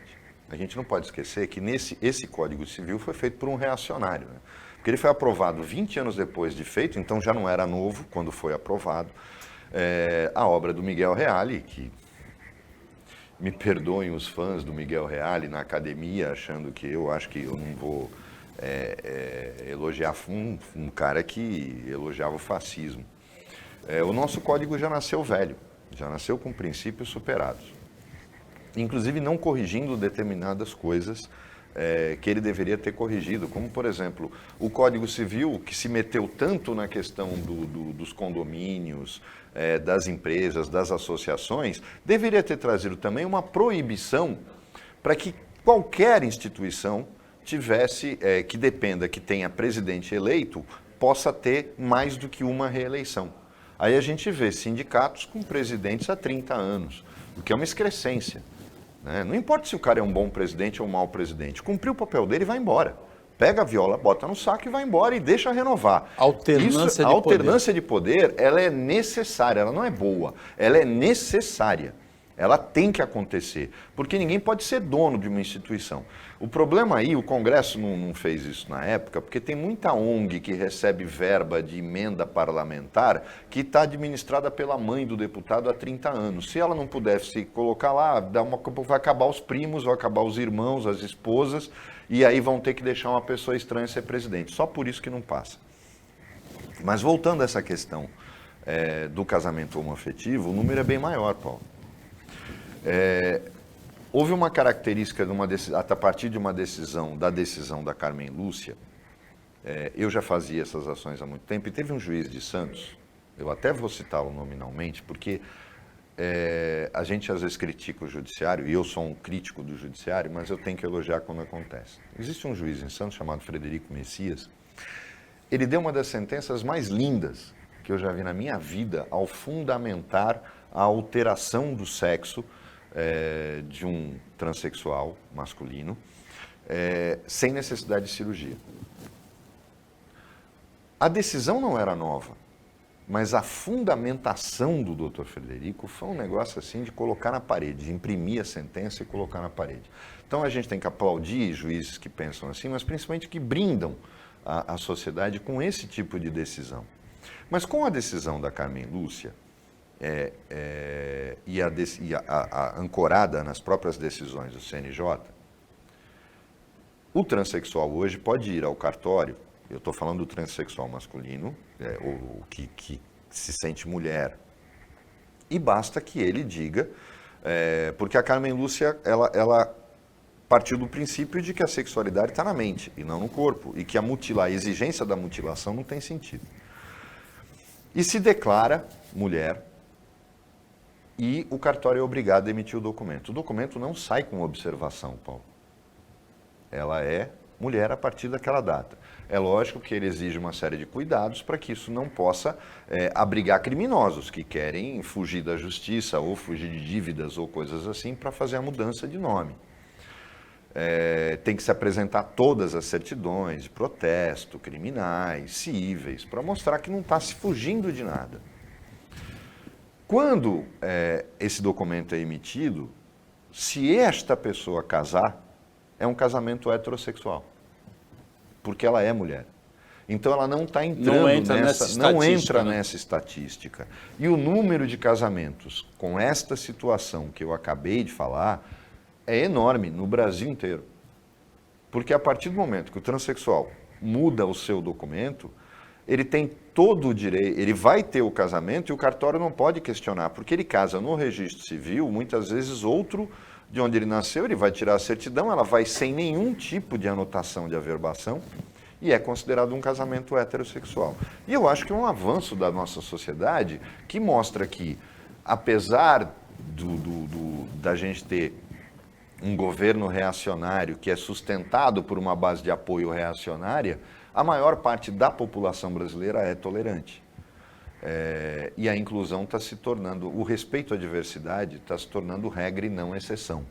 A gente não pode esquecer que esse Código Civil foi feito por um reacionário, né? Porque ele foi aprovado 20 anos depois de feito, então já não era novo quando foi aprovado, a obra do Miguel Reale, que me perdoem os fãs do Miguel Reale na academia, achando que eu acho que eu não vou elogiar um cara que elogiava o fascismo. O nosso código já nasceu velho, já nasceu com princípios superados. Inclusive não corrigindo determinadas coisas que ele deveria ter corrigido, como, por exemplo, o Código Civil, que se meteu tanto na questão dos condomínios, das empresas, das associações, deveria ter trazido também uma proibição para que qualquer instituição tivesse, que dependa, que tenha presidente eleito, possa ter mais do que uma reeleição. Aí a gente vê sindicatos com presidentes há 30 anos, o que é uma excrescência. Não importa se o cara é um bom presidente ou um mau presidente, cumpriu o papel dele e vai embora. Pega a viola, bota no saco e vai embora e deixa renovar. A alternância de poder, ela é necessária, ela não é boa, ela é necessária. Ela tem que acontecer, porque ninguém pode ser dono de uma instituição. O problema aí, o Congresso não fez isso na época, porque tem muita ONG que recebe verba de emenda parlamentar que está administrada pela mãe do deputado há 30 anos. Se ela não pudesse colocar lá, vai acabar os primos, vai acabar os irmãos, as esposas, e aí vão ter que deixar uma pessoa estranha ser presidente. Só por isso que não passa. Mas voltando a essa questão do casamento homoafetivo, o número é bem maior, Paulo. Houve uma característica a partir de uma decisão da Carmen Lúcia. Eu já fazia essas ações há muito tempo e teve um juiz de Santos, eu até vou citá-lo nominalmente, porque a gente às vezes critica o judiciário, e eu sou um crítico do judiciário, mas eu tenho que elogiar quando acontece. Existe um juiz em Santos chamado Frederico Messias. Ele deu uma das sentenças mais lindas que eu já vi na minha vida ao fundamentar a alteração do sexo de um transexual masculino, sem necessidade de cirurgia. A decisão não era nova, mas a fundamentação do Dr. Frederico foi um negócio assim de colocar na parede, de imprimir a sentença e colocar na parede. Então a gente tem que aplaudir juízes que pensam assim, mas principalmente que brindam a sociedade com esse tipo de decisão. Mas com a decisão da Carmen Lúcia, ancorada nas próprias decisões do CNJ, o transexual hoje pode ir ao cartório. Eu estou falando do transexual masculino, o que se sente mulher. E basta que ele diga, porque a Carmen Lúcia, ela partiu do princípio de que a sexualidade está na mente e não no corpo, e que a exigência da mutilação não tem sentido. E se declara mulher, e o cartório é obrigado a emitir o documento. O documento não sai com observação, Paulo. Ela é mulher a partir daquela data. É lógico que ele exige uma série de cuidados para que isso não possa abrigar criminosos que querem fugir da justiça ou fugir de dívidas ou coisas assim para fazer a mudança de nome. Tem que se apresentar todas as certidões de protesto, criminais, cíveis, para mostrar que não está se fugindo de nada. Quando esse documento é emitido, se esta pessoa casar, é um casamento heterossexual, porque ela é mulher. Então ela não está entrando não entra nessa estatística. E o número de casamentos com esta situação que eu acabei de falar é enorme no Brasil inteiro. Porque a partir do momento que o transexual muda o seu documento, ele tem todo o direito, ele vai ter o casamento e o cartório não pode questionar, porque ele casa no registro civil, muitas vezes outro de onde ele nasceu, ele vai tirar a certidão, ela vai sem nenhum tipo de anotação de averbação e é considerado um casamento heterossexual. E eu acho que é um avanço da nossa sociedade que mostra que, apesar da gente ter um governo reacionário que é sustentado por uma base de apoio reacionária, a maior parte da população brasileira é tolerante. E a inclusão está se tornando, o respeito à diversidade está se tornando regra e não exceção.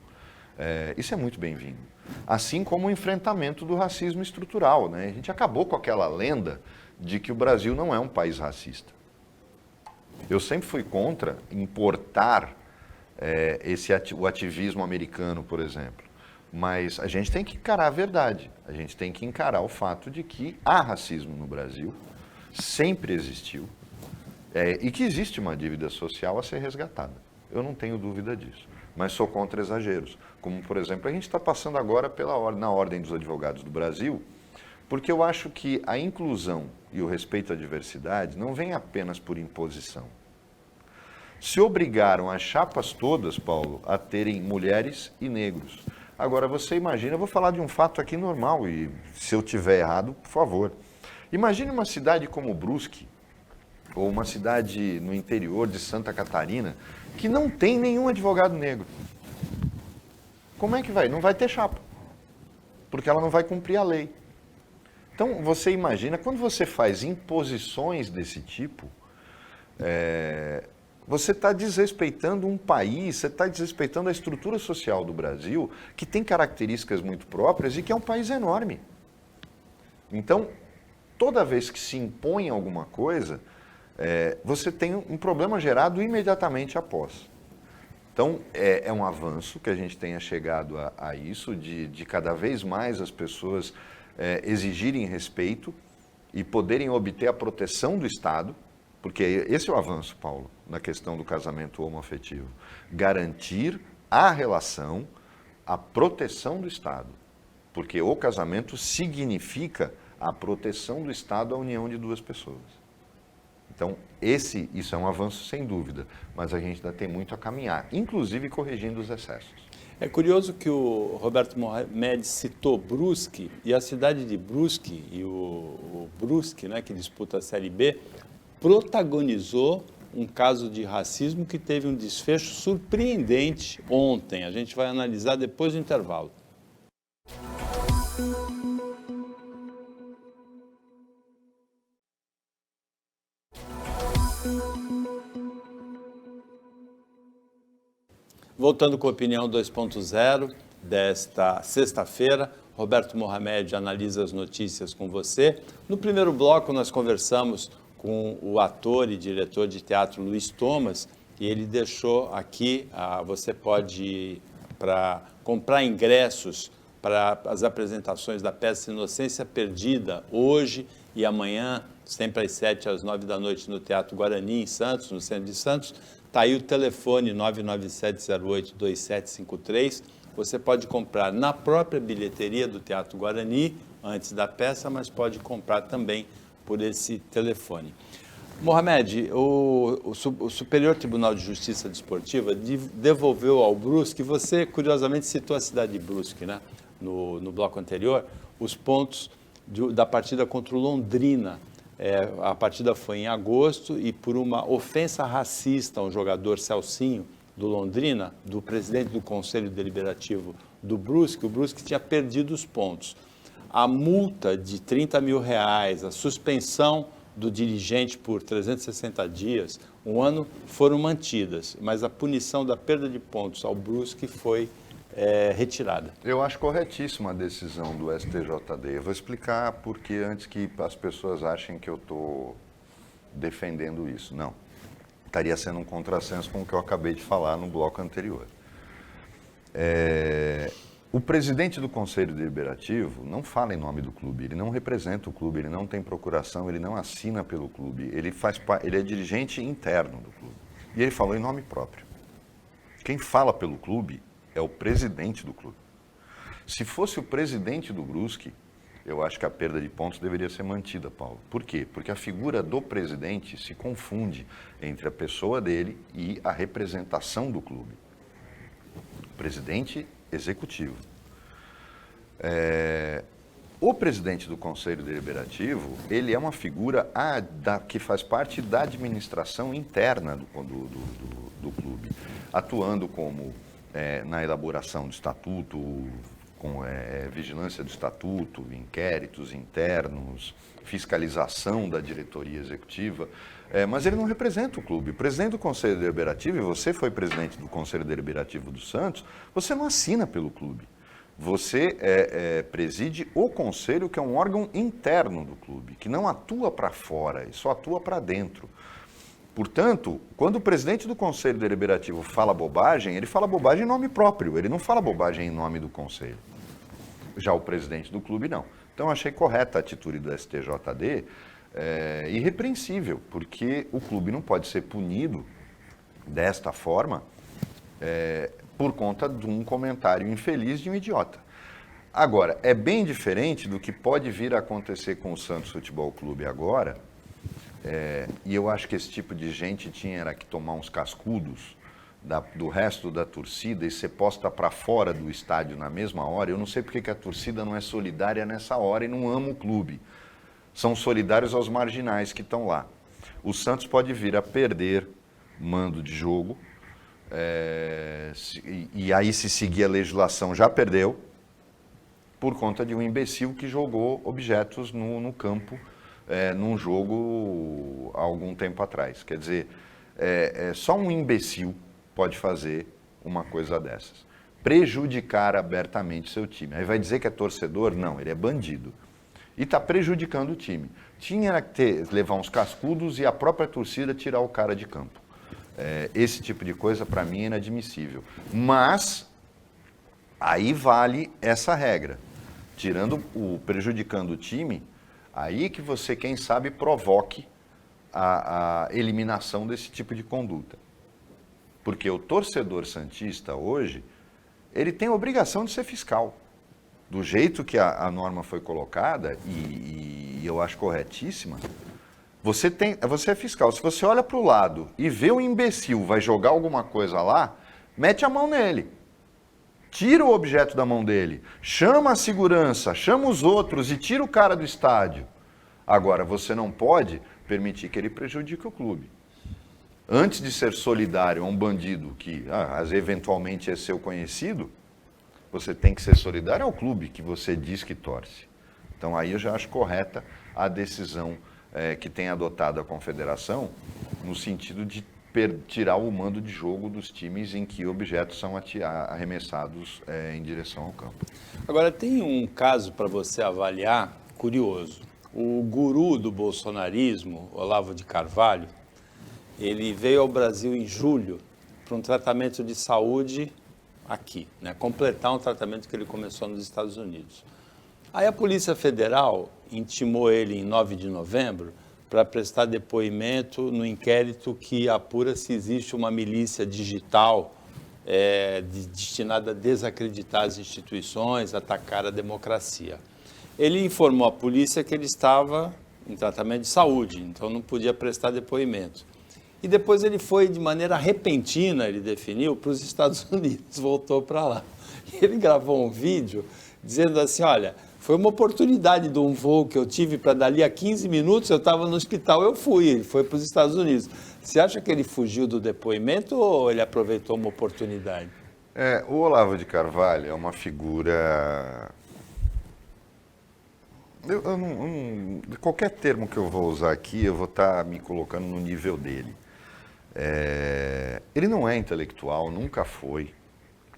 Isso é muito bem-vindo. Assim como o enfrentamento do racismo estrutural, né? A gente acabou com aquela lenda de que o Brasil não é um país racista. Eu sempre fui contra importar o ativismo americano, por exemplo. Mas a gente tem que encarar a verdade. A gente tem que encarar o fato de que há racismo no Brasil, sempre existiu, e que existe uma dívida social a ser resgatada. Eu não tenho dúvida disso. Mas sou contra exageros. Como, por exemplo, a gente está passando agora na Ordem dos Advogados do Brasil, porque eu acho que a inclusão e o respeito à diversidade não vem apenas por imposição. Se obrigaram as chapas todas, Paulo, a terem mulheres e negros. Agora, você imagina, eu vou falar de um fato aqui normal, e se eu tiver errado, por favor. Imagine uma cidade como Brusque, ou uma cidade no interior de Santa Catarina, que não tem nenhum advogado negro. Como é que vai? Não vai ter chapa, porque ela não vai cumprir a lei. Então, você imagina, quando você faz imposições desse tipo, você está desrespeitando um país, você está desrespeitando a estrutura social do Brasil, que tem características muito próprias e que é um país enorme. Então, toda vez que se impõe alguma coisa, você tem um problema gerado imediatamente após. Então, é um avanço que a gente tenha chegado a isso, de cada vez mais as pessoas exigirem respeito e poderem obter a proteção do Estado, porque esse é o avanço, Paulo, na questão do casamento homoafetivo. Garantir a relação, a proteção do Estado, porque o casamento significa a proteção do Estado à união de duas pessoas. Então, isso é um avanço sem dúvida, mas a gente ainda tem muito a caminhar, inclusive corrigindo os excessos. É curioso que o Roberto Mohamed citou Brusque, e a cidade de Brusque, e o Brusque, né, que disputa a Série B, protagonizou um caso de racismo que teve um desfecho surpreendente ontem. A gente vai analisar depois do intervalo. Voltando com a opinião 2.0 desta sexta-feira, Roberto Mohamed analisa as notícias com você. No primeiro bloco, nós conversamos com o ator e diretor de teatro Luiz Thomas, e ele deixou aqui, você pode, para comprar ingressos para as apresentações da peça Inocência Perdida, hoje e amanhã, sempre às 7 às 9 da noite, no Teatro Guarani, em Santos, no centro de Santos. Está aí o telefone 997082753. Você pode comprar na própria bilheteria do Teatro Guarani, antes da peça, mas pode comprar também por esse telefone. Mohamed, o Superior Tribunal de Justiça Desportiva devolveu ao Brusque, você curiosamente citou a cidade de Brusque, né? No bloco anterior, os pontos da partida contra o Londrina. A partida foi em agosto e por uma ofensa racista a um jogador, Celcinho, do Londrina, do presidente do Conselho Deliberativo do Brusque, o Brusque tinha perdido os pontos. A multa de R$30 mil, a suspensão do dirigente por 360 dias, um ano, foram mantidas, mas a punição da perda de pontos ao Brusque foi retirada. Eu acho corretíssima a decisão do STJD. Eu vou explicar porque antes que as pessoas achem que eu estou defendendo isso. Não. Estaria sendo um contrassenso com o que eu acabei de falar no bloco anterior. O presidente do Conselho Deliberativo não fala em nome do clube, ele não representa o clube, ele não tem procuração, ele não assina pelo clube, ele é dirigente interno do clube. E ele falou em nome próprio. Quem fala pelo clube é o presidente do clube. Se fosse o presidente do Brusque, eu acho que a perda de pontos deveria ser mantida, Paulo. Por quê? Porque a figura do presidente se confunde entre a pessoa dele e a representação do clube. Presidente executivo. O presidente do Conselho Deliberativo, ele é uma figura que faz parte da administração interna do clube, atuando como na elaboração do estatuto, com vigilância do estatuto, inquéritos internos, fiscalização da diretoria executiva, mas ele não representa o clube. O presidente do Conselho Deliberativo, e você foi presidente do Conselho Deliberativo do Santos, você não assina pelo clube. Você preside o conselho, que é um órgão interno do clube, que não atua para fora, e só atua para dentro. Portanto, quando o presidente do Conselho Deliberativo fala bobagem, ele fala bobagem em nome próprio, ele não fala bobagem em nome do conselho. Já o presidente do clube, não. Então, eu achei correta a atitude do STJD, irrepreensível, porque o clube não pode ser punido desta forma por conta de um comentário infeliz de um idiota. Agora, é bem diferente do que pode vir a acontecer com o Santos Futebol Clube agora, e eu acho que esse tipo de gente tinha que tomar uns cascudos do resto da torcida e ser posta para fora do estádio na mesma hora. Eu não sei porque que a torcida não é solidária nessa hora e não ama o clube. São solidários aos marginais que estão lá. O Santos pode vir a perder mando de jogo, e aí, se seguir a legislação, já perdeu, por conta de um imbecil que jogou objetos no campo, num jogo há algum tempo atrás. Quer dizer, só um imbecil pode fazer uma coisa dessas. Prejudicar abertamente seu time. Aí vai dizer que é torcedor? Não, ele é bandido. E está prejudicando o time. Tinha que levar uns cascudos e a própria torcida tirar o cara de campo. Esse tipo de coisa, para mim, é inadmissível. Mas, aí vale essa regra. Prejudicando o time, aí que você, quem sabe, provoque a eliminação desse tipo de conduta. Porque o torcedor santista hoje, ele tem a obrigação de ser fiscal. Do jeito que a norma foi colocada, e eu acho corretíssima, você é fiscal. Se você olha para o lado e vê um imbecil vai jogar alguma coisa lá, mete a mão nele. Tira o objeto da mão dele. Chama a segurança, chama os outros e tira o cara do estádio. Agora, você não pode permitir que ele prejudique o clube. Antes de ser solidário a um bandido que eventualmente é seu conhecido, você tem que ser solidário ao clube que você diz que torce. Então aí eu já acho correta a decisão que tem adotado a confederação, no sentido de tirar o mando de jogo dos times em que objetos são arremessados em direção ao campo. Agora, tem um caso para você avaliar curioso. O guru do bolsonarismo, Olavo de Carvalho, ele veio ao Brasil em julho para um tratamento de saúde aqui, né? Completar um tratamento que ele começou nos Estados Unidos. Aí a Polícia Federal intimou ele em 9 de novembro para prestar depoimento no inquérito que apura se existe uma milícia digital destinada a desacreditar as instituições, atacar a democracia. Ele informou à polícia que ele estava em tratamento de saúde, então não podia prestar depoimento. E depois ele foi, de maneira repentina, ele definiu, para os Estados Unidos, voltou para lá. E ele gravou um vídeo dizendo assim, olha, foi uma oportunidade de um voo que eu tive para dali a 15 minutos, eu estava no hospital, eu fui, ele foi para os Estados Unidos. Você acha que ele fugiu do depoimento ou ele aproveitou uma oportunidade? O Olavo de Carvalho é uma figura... qualquer termo que eu vou usar aqui, eu vou estar me colocando no nível dele. Ele não é intelectual, nunca foi.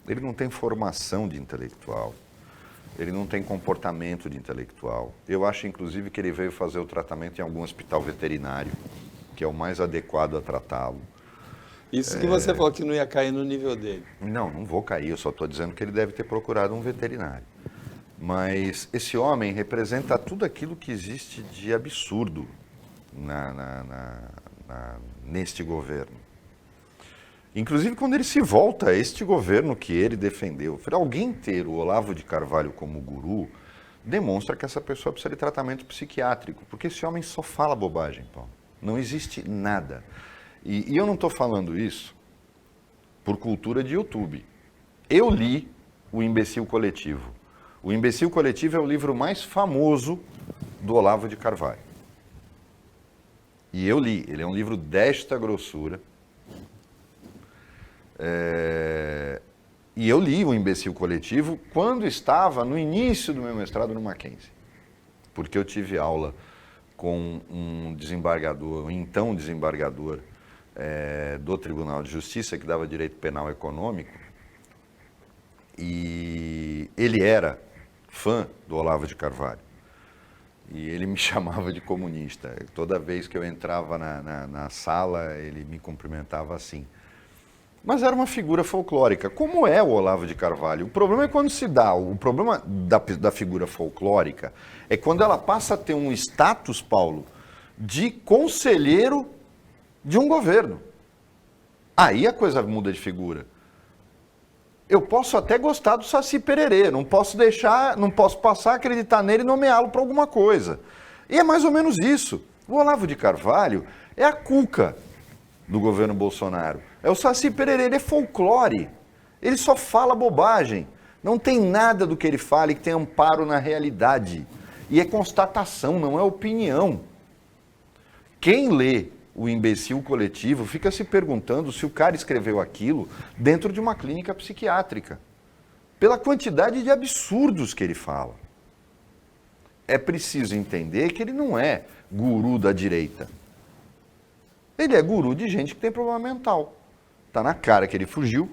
Ele não tem formação de intelectual. Ele não tem comportamento de intelectual. Eu acho, inclusive, que ele veio fazer o tratamento em algum hospital veterinário, que é o mais adequado a tratá-lo. Isso que você falou que não ia cair no nível dele. Não vou cair, eu só estou dizendo que ele deve ter procurado um veterinário. Mas esse homem representa tudo aquilo que existe de absurdo neste governo. Inclusive, quando ele se volta a este governo que ele defendeu, alguém ter o Olavo de Carvalho como guru demonstra que essa pessoa precisa de tratamento psiquiátrico, porque esse homem só fala bobagem, Paulo. Não existe nada. E eu não estou falando isso por cultura de YouTube. Eu li O Imbecil Coletivo. O Imbecil Coletivo é o livro mais famoso do Olavo de Carvalho. E eu li, ele é um livro desta grossura. E eu li O Imbecil Coletivo quando estava no início do meu mestrado no Mackenzie. Porque eu tive aula com um desembargador, um então desembargador do Tribunal de Justiça, que dava direito penal econômico. E ele era fã do Olavo de Carvalho. E ele me chamava de comunista. Toda vez que eu entrava na sala, ele me cumprimentava assim. Mas era uma figura folclórica, como é o Olavo de Carvalho. O problema é quando se dá, o problema da figura folclórica é quando ela passa a ter um status, Paulo, de conselheiro de um governo. Aí a coisa muda de figura. Eu posso até gostar do Saci Pererê, não posso passar a acreditar nele e nomeá-lo para alguma coisa. E é mais ou menos isso. O Olavo de Carvalho é a Cuca do governo Bolsonaro. É o Saci Pererê, ele é folclore. Ele só fala bobagem. Não tem nada do que ele fale que tenha amparo na realidade. E é constatação, não é opinião. Quem lê O Imbecil Coletivo fica se perguntando se o cara escreveu aquilo dentro de uma clínica psiquiátrica. Pela quantidade de absurdos que ele fala. É preciso entender que ele não é guru da direita. Ele é guru de gente que tem problema mental. Está na cara que ele fugiu,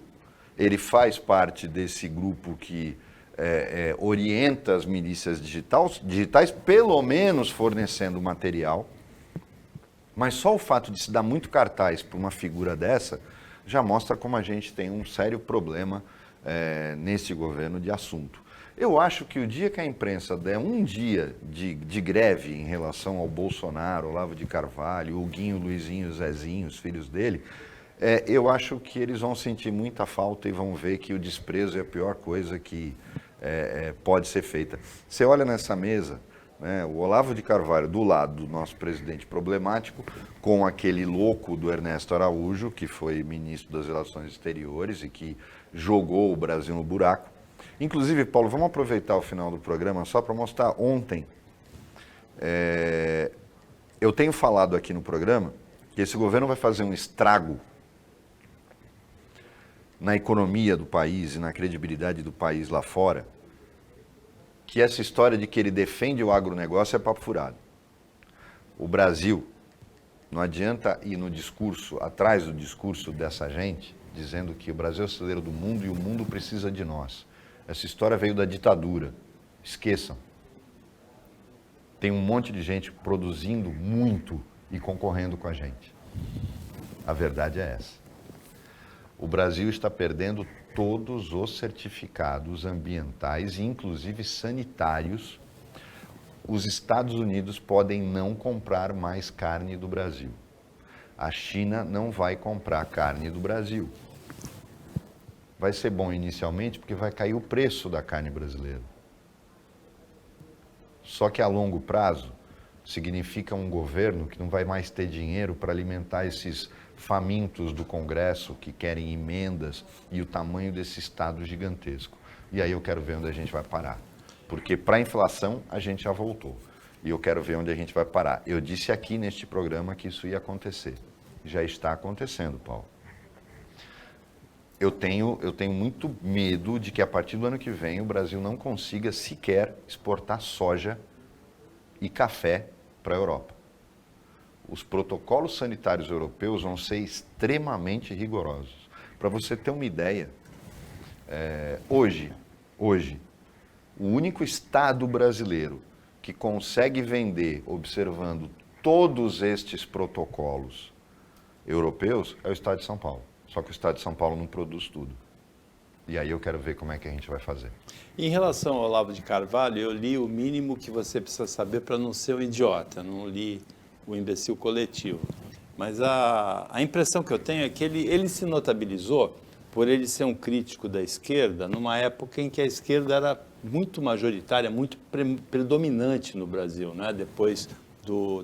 ele faz parte desse grupo que orienta as milícias digitais, pelo menos fornecendo material. Mas só o fato de se dar muito cartaz para uma figura dessa já mostra como a gente tem um sério problema nesse governo de assunto. Eu acho que o dia que a imprensa der um dia de greve em relação ao Bolsonaro, Olavo de Carvalho, o Guinho, Luizinho, Zezinho, os filhos dele, eu acho que eles vão sentir muita falta e vão ver que o desprezo é a pior coisa que pode ser feita. Você olha nessa mesa, né, o Olavo de Carvalho do lado do nosso presidente problemático, com aquele louco do Ernesto Araújo, que foi ministro das Relações Exteriores e que jogou o Brasil no buraco. Inclusive, Paulo, vamos aproveitar o final do programa só para mostrar ontem. Eu tenho falado aqui no programa que esse governo vai fazer um estrago na economia do país e na credibilidade do país lá fora, que essa história de que ele defende o agronegócio é papo furado. O Brasil Não adianta ir no discurso, atrás do discurso dessa gente, dizendo que o Brasil é o celeiro do mundo e o mundo precisa de nós. Essa história veio da ditadura. Esqueçam. Tem um monte de gente produzindo muito e concorrendo com a gente. A verdade é essa. O Brasil está perdendo todos os certificados ambientais, inclusive sanitários. Os Estados Unidos podem não comprar mais carne do Brasil. A China não vai comprar carne do Brasil. Vai ser bom inicialmente porque vai cair o preço da carne brasileira. Só que a longo prazo significa um governo que não vai mais ter dinheiro para alimentar esses famintos do Congresso que querem emendas e o tamanho desse Estado gigantesco. E aí eu quero ver onde a gente vai parar. Porque para a inflação a gente já voltou. E eu quero ver onde a gente vai parar. Eu disse aqui neste programa que isso ia acontecer. Já está acontecendo, Paulo. Eu tenho muito medo de que a partir do ano que vem o Brasil não consiga sequer exportar soja e café para a Europa. Os protocolos sanitários europeus vão ser extremamente rigorosos. Para você ter uma ideia, hoje, o único estado brasileiro que consegue vender observando todos estes protocolos europeus é o estado de São Paulo. Só que o estado de São Paulo não produz tudo. E aí eu quero ver como é que a gente vai fazer. Em relação ao Olavo de Carvalho, eu li o mínimo que você precisa saber para não ser um idiota, não li o imbecil coletivo. Mas a impressão que eu tenho é que ele se notabilizou por ele ser um crítico da esquerda, numa época em que a esquerda era muito majoritária, muito predominante no Brasil, né? Depois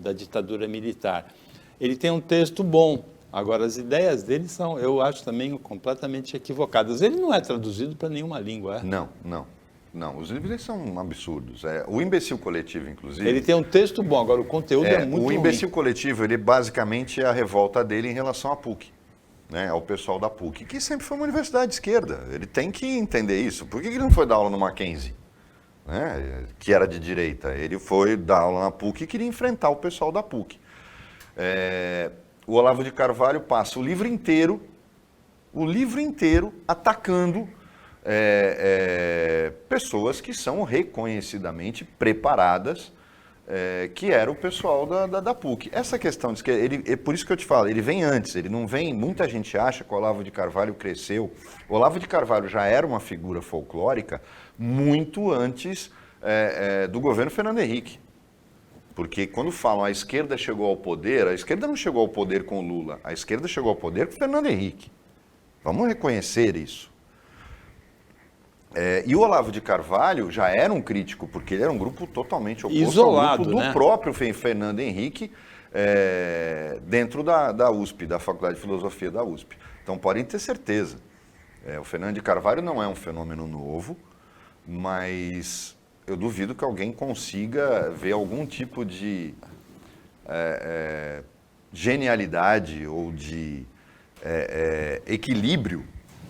da ditadura militar. Ele tem um texto bom. Agora, as ideias dele são, eu acho também, completamente equivocadas. Ele não é traduzido para nenhuma língua, é? Não. Os livros eles são absurdos. O imbecil coletivo, inclusive... Ele tem um texto bom, agora o conteúdo é muito ruim. O imbecil coletivo, ele basicamente é a revolta dele em relação à PUC, né? Ao pessoal da PUC, que sempre foi uma universidade de esquerda. Ele tem que entender isso. Por que ele não foi dar aula no Mackenzie, né? Que era de direita? Ele foi dar aula na PUC e queria enfrentar o pessoal da PUC. O Olavo de Carvalho passa o livro inteiro atacando pessoas que são reconhecidamente preparadas, que era o pessoal da PUC. Essa questão de que por isso que eu te falo, ele vem antes, ele não vem, muita gente acha que o Olavo de Carvalho cresceu. O Olavo de Carvalho já era uma figura folclórica muito antes do governo Fernando Henrique. Porque quando falam a esquerda chegou ao poder, a esquerda não chegou ao poder com o Lula, a esquerda chegou ao poder com o Fernando Henrique. Vamos reconhecer isso. E o Olavo de Carvalho já era um crítico, porque ele era um grupo totalmente oposto isolado, ao grupo do próprio Fernando Henrique, dentro da USP, da Faculdade de Filosofia da USP. Então podem ter certeza. O Fernando de Carvalho não é um fenômeno novo, mas eu duvido que alguém consiga ver algum tipo de genialidade ou de equilíbrio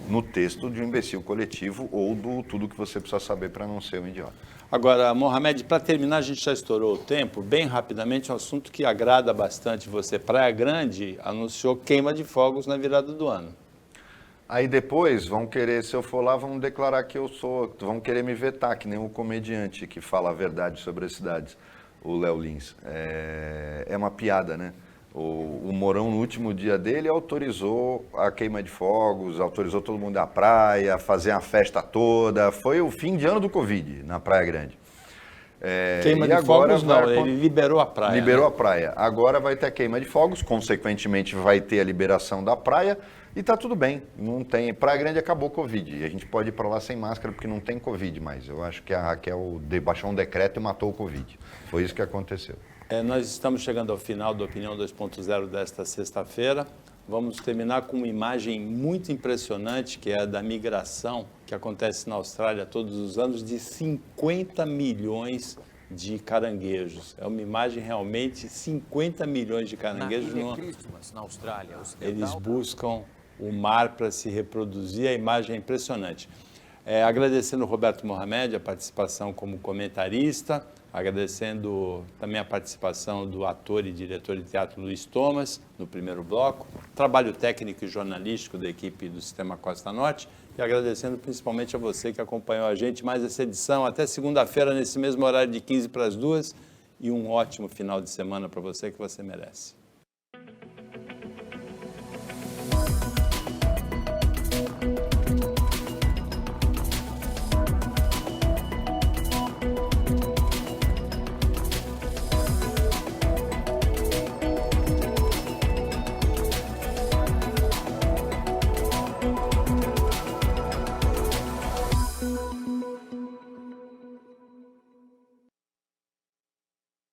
no texto de um imbecil coletivo ou do tudo que você precisa saber para não ser um idiota. Agora, Mohamed, para terminar, a gente já estourou o tempo, bem rapidamente, um assunto que agrada bastante você. Praia Grande anunciou queima de fogos na virada do ano. Aí depois vão querer, se eu for lá, vão declarar que eu sou, vão querer me vetar, que nem o comediante que fala a verdade sobre as cidades, o Léo Lins. É uma piada, né? O Mourão, no último dia dele, autorizou a queima de fogos, autorizou todo mundo à praia, fazer a festa toda. Foi o fim de ano do Covid na Praia Grande. Queima de fogos não, ele liberou a praia. Liberou a praia. Agora vai ter a queima de fogos, consequentemente vai ter a liberação da praia. E tá tudo bem, não tem. Praia Grande acabou o Covid. E a gente pode ir para lá sem máscara porque não tem Covid mais. Eu acho que a Raquel baixou um decreto e matou o Covid. Foi isso que aconteceu. Nós estamos chegando ao final do Opinião 2.0 desta sexta-feira. Vamos terminar com uma imagem muito impressionante, que é a da migração, que acontece na Austrália todos os anos, de 50 milhões de caranguejos. É uma imagem realmente, 50 milhões de caranguejos. Na Austrália, eles buscam o mar para se reproduzir, a imagem é impressionante. Agradecendo o Roberto Mohamed, a participação como comentarista, agradecendo também a participação do ator e diretor de teatro Luiz Thomas, no primeiro bloco, trabalho técnico e jornalístico da equipe do Sistema Costa Norte, e agradecendo principalmente a você que acompanhou a gente mais essa edição. Até segunda-feira, nesse mesmo horário de 15 para as 2, e um ótimo final de semana para você que você merece.